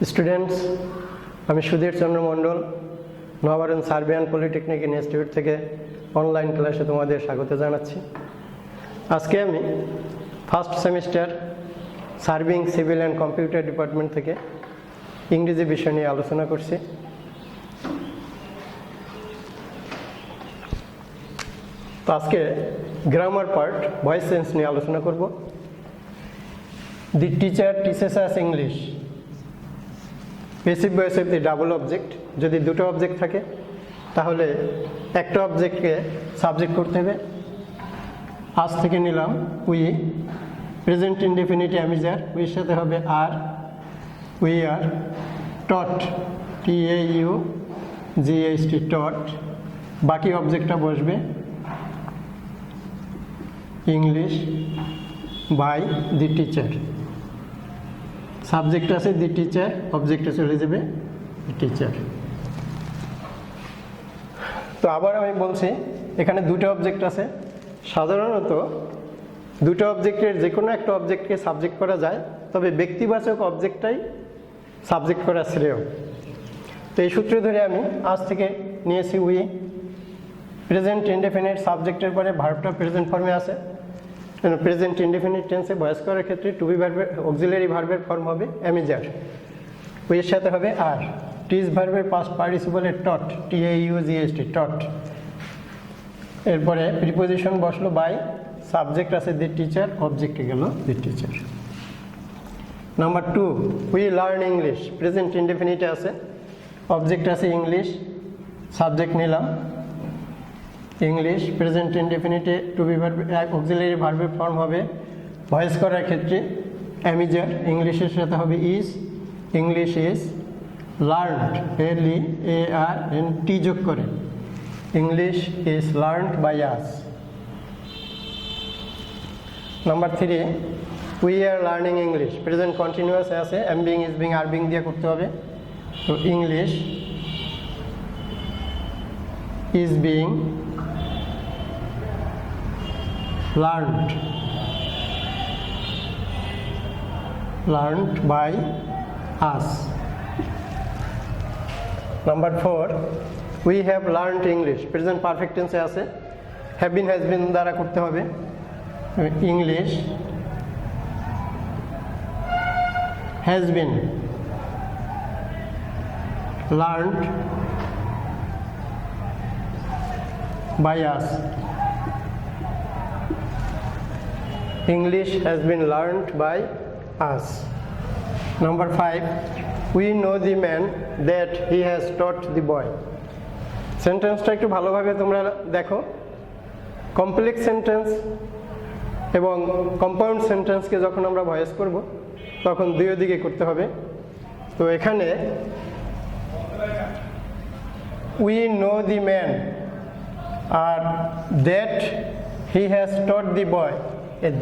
Students, আমি সুধীর চন্দ্র মণ্ডল Nabarun Serbian polytechnic institute থেকে online ক্লাসে তোমাদের স্বাগত জানাচ্ছি। আজকে আমি first semester serving civil and computer department থেকে ইংরেজি বিষয় নিয়ে আলোচনা করছি। তো আজকে গ্রামার পার্ট ভয়েস চেঞ্জ নিয়ে আলোচনা করব। The teacher teaches us English. Passive voice of the double object. যদি দুটো অবজেক্ট থাকে তাহলে একটা অবজেক্টকে সাবজেক্ট করতে হবে। আজ থেকে নিলাম উই। প্রেজেন্ট ইনডেফিনিট অ্যামিজার, উইয়ের সাথে হবে আর। উই আর টট, TAUGHT টট। বাকি অবজেক্টটা বসবে English by the teacher. Subject আছে দি টিচার, অবজেক্টে চলে যাবে দি টিচার। তো আবার আমি বলছি, এখানে দুটো অবজেক্ট আছে। সাধারণত দুটো অবজেক্টের যে কোনো একটা অবজেক্টকে সাবজেক্ট করা যায়, তবে ব্যক্তিবাচক অবজেক্টটাই সাবজেক্ট করা শ্রেয়। তো এই সূত্র ধরে আমি আজ থেকে নিয়েছি উই। প্রেজেন্ট ইনডেফিনিট সাবজেক্টের পরে ভার্বটা প্রেজেন্ট ফর্মে আছে। প্রেজেন্ট ইনডেফিনিট টেন্সে ভয়েস করার ক্ষেত্রে টু বি ভার্বের অক্সিলারি ভার্বের ফর্ম হবে অ্যামিজার, উইয়ের সাথে হবে আর। টিজ ভার্বের পাস্ট পার্টিসিপলে টট, TAUGHT টট। এরপরে প্রিপোজিশন বসলো বাই, সাবজেক্ট আছে দি টিচার, অবজেক্টে গেল the teacher. Number 2, we learn English. Present ইনডেফিনিটে আছে, অবজেক্ট আছে ইংলিশ, সাবজেক্ট নিলাম ইংলিশ। প্রেজেন্ট ইনডেফিনিটে টু বি ভার্ব অক্সিলারি ভার্বের ফর্ম হবে ভয়েস করার ক্ষেত্রে অ্যামিজার, ইংলিশের সাথে হবে is. English is learned, LEARNT যোগ করে English is learned by us. Number 3, we are learning English. Present continuous আছে, am being is being are being দিয়ে করতে হবে। তো English is being learned by us. Number 4, we have learned English. Present perfect tense আছে, have been has been দ্বারা করতে হবে। English has been learned by us. English has been learned by us. Number 5, we know the man that he has taught the boy. সেন্টেন্সটা একটু ভালোভাবে তোমরা দেখো। Complex sentence এবং কম্পাউন্ড সেন্টেন্সকে যখন আমরা ভয়েস করব তখন দুই দিকে করতে হবে। তো এখানে we know the man আর that he has taught the boy,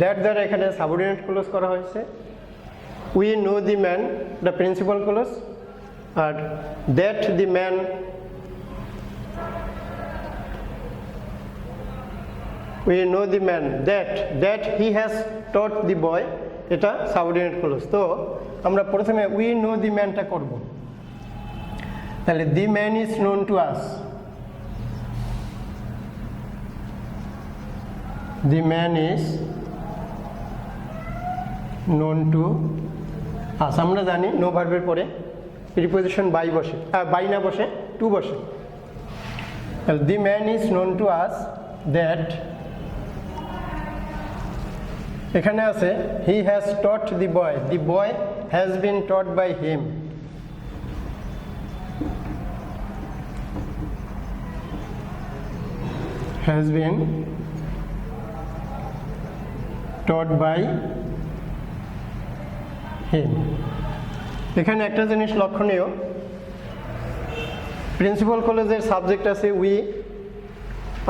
that দ্বারা এখানে সাবঅর্ডিনেট ক্লোজ করা হয়েছে। We know the man the principal clause, আর that the man we know the man that he has taught the boy, এটা subordinate close. তো আমরা প্রথমে we know দি ম্যানটা করব। তাহলে দি man is known to us. The man is known to us। আমরা জানি no ভার্বের পরে প্রিপোজিশন বাই বসে, বাই না বসে টু বসে। The man is known to us that, এখানে আছে he has taught the boy, the boy has been taught by him. Has been taught by him. এখানে একটা জিনিস লক্ষণীয়, প্রিন্সিপাল কলেজের সাবজেক্ট আছে উই,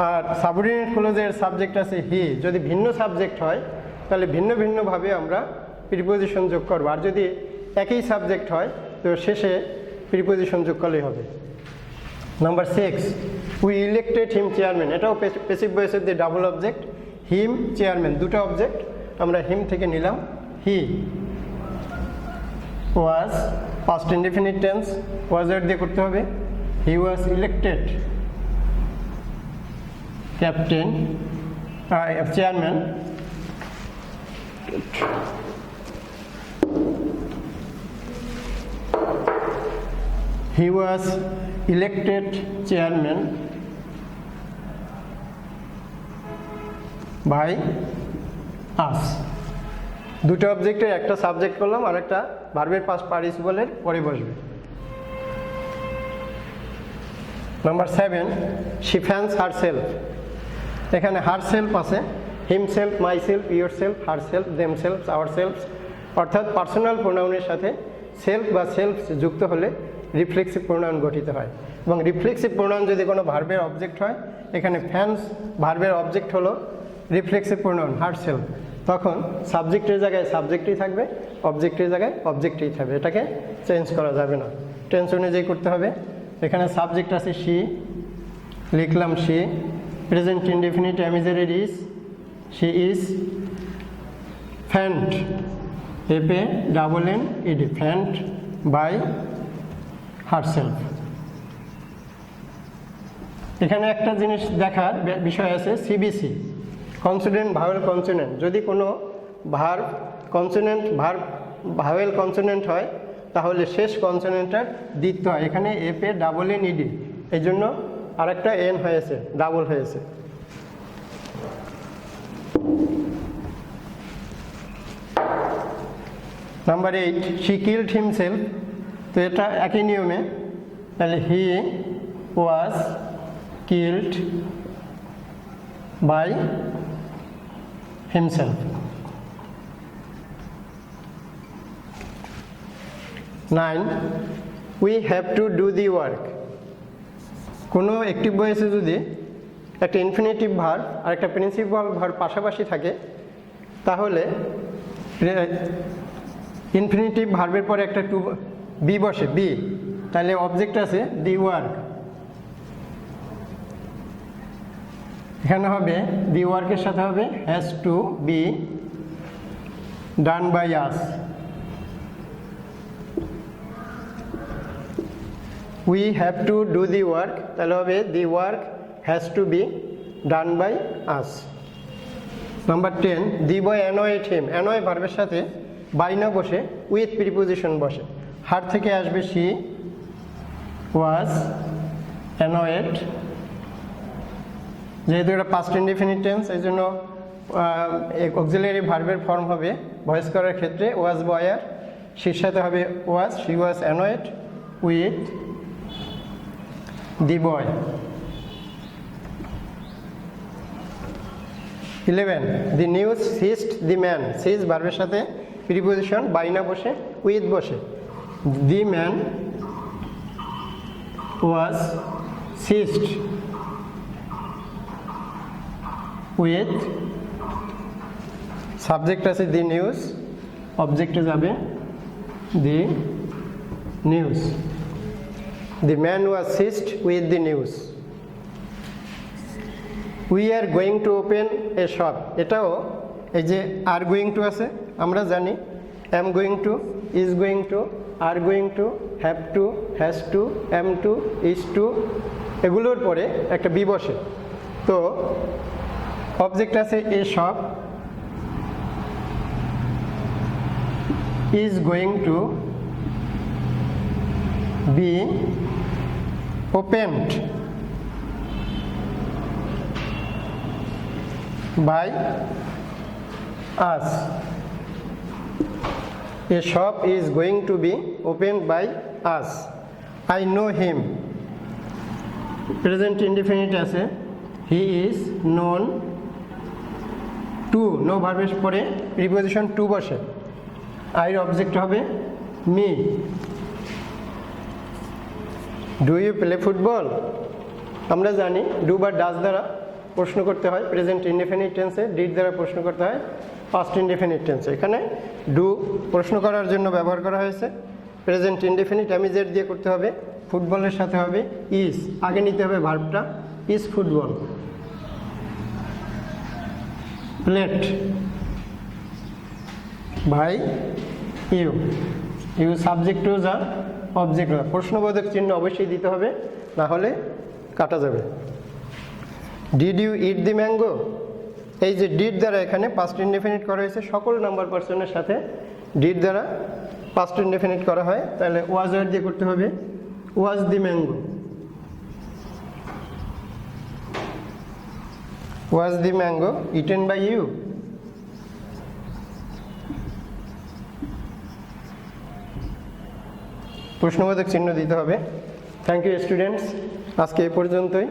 আর সাবঅর্ডিনেট কলেজের সাবজেক্ট আছে হি। যদি ভিন্ন সাবজেক্ট হয় তাহলে ভিন্ন ভিন্নভাবে আমরা প্রিপোজিশন যোগ করব, আর যদি একই সাবজেক্ট হয় তো শেষে প্রিপোজিশন যোগ করলেই হবে। Number 6, we elected him chairman. এটাও পেসিভ ভয়েসের দিয়ে ডাবল অবজেক্ট, হিম চেয়ারম্যান, দুটো অবজেক্ট আমরা হিম থেকে নিলাম he. Was past indefinite tense ওয়াজের দিয়ে করতে হবে he was elected captain chairman he was elected chairman by us দুটো অবজেক্টের একটা সাবজেক্ট করলাম আর একটা ভার্বের পাস্ট পার্টিসিপলের পরে বসবে নাম্বার 7 she fans herself এখানে herself আছে himself myself yourself herself themselves ourselves অর্থাৎ পার্সোনাল প্রোনাউনের সাথে সেলফ বা সেলফস যুক্ত হলে রিফ্লেক্সিভ প্রোনাউন গঠিত হয় এবং রিফ্লেক্সিভ প্রোনাউন যদি কোনো ভার্বের অবজেক্ট হয় এখানে ফ্যান্স ভার্বের অবজেক্ট হলো রিফ্লেক্সিভ প্রোনাউন হারসেলফ তখন সাবজেক্টের জায়গায় সাবজেক্টই থাকবে অবজেক্টের জায়গায় অবজেক্টই থাকবে এটাকে চেঞ্জ করা যাবে না টেন্স অনুযায়ী করতে হবে এখানে সাবজেক্ট আছে শি লিখলাম শি প্রেজেন্ট ইনডেফিনিট অ্যামিজারের is she is fanned FANNED fanned by herself এখানে একটা জিনিস দেখার বিষয় আছে সিবিসি কনসোনেন্ট ভাওয়েল কনসোনেন্ট যদি কোনো verb consonant verb vowel consonant হয় তাহলে শেষ কনসোনেন্টটার দ্বিত্ব হয় এখানে FANNED এই জন্য আরেকটা এন হয়েছে ডাবল হয়েছে নাম্বার 8 she killed himself তো এটা একই নিয়মে তাহলে he was killed by himself 9 we have to do the work কোনো অ্যাক্টিভ ভয়েসে যদি একটা ইনফিনিটিভ ভার্ব আর একটা প্রিন্সিপাল ভার্ব পাশাপাশি থাকে তাহলে ইনফিনিটিভ ভার্বের পরে একটা টু বি বসে বি তাহলে অবজেক্ট আছে দি ওয়ার্ক এখানে হবে দি ওয়ার্কের সাথে হবে has to be done by us we have to do the work তাহলে হবে the work has to be done by us number 10 the boy annoyed him annoy ভার্বের সাথে বাই না বসে উইথ প্রিপোজিশন বসে হার থেকে আসবে শি ওয়াজ অ্যানয়েড যেহেতু এটা পাস্ট ইনডিফিনিট টেন্স এই জন্য অক্সিলারি ভার্বের ফর্ম হবে ভয়েস করার ক্ষেত্রে ওয়াজ বয়ার শির সাথে হবে was she was annoyed with the boy 11 the news seized the man seize ভার্বের সাথে প্রিপোজিশন বাই না বসে উইথ বসে the man was seized with subject আছে দি নিউজ অবজেক্টে যাবে the news the man was seized with the news we are going to open a shop এটাও এই যে আর গোয়িং টু আছে আমরা জানি am going to is going to are going two have to has to am to is to এগুলোর পরে একটা be বসে তো অবজেক্ট আছে a shop is going to be opened by us. A shop is going to be opened by us. I know him. Present indefinite আছে he is known to no ভার্বের পরে preposition to বসে আইর object হবে me do you play football আমরা জানি do বা does দ্বারা প্রশ্ন করতে হয় প্রেজেন্ট ইনডেফিনিট টেন্সে ডিড দ্বারা প্রশ্ন করতে হয় পাস্ট ইনডেফিনিট টেন্সে এখানে ডু প্রশ্ন করার জন্য ব্যবহার করা হয়েছে প্রেজেন্ট ইনডেফিনিট অ্যামিজেড দিয়ে করতে হবে ফুটবলের সাথে হবে ইজ আগে নিতে হবে ভার্বটা is football played by you you subject to যা অবজেক্ট, প্রশ্নবোধক চিহ্ন অবশ্যই দিতে হবে, না হলে কাটা যাবে। Did you eat the mango, এই যে ডিড দ্বারা এখানে পাস্ট ইনডেফিনিট করা হয়েছে, সকল নাম্বার পার্সনের সাথে ডিড দ্বারা পাস্ট ইনডেফিনিট করা হয়, তাহলে ওয়াজ ওয়ার দিয়ে করতে হবে was the mango, was the mango eaten by you. প্রশ্নবোধক চিহ্ন দিতে হবে। থ্যাংক ইউ স্টুডেন্টস, আজকে এই পর্যন্তই।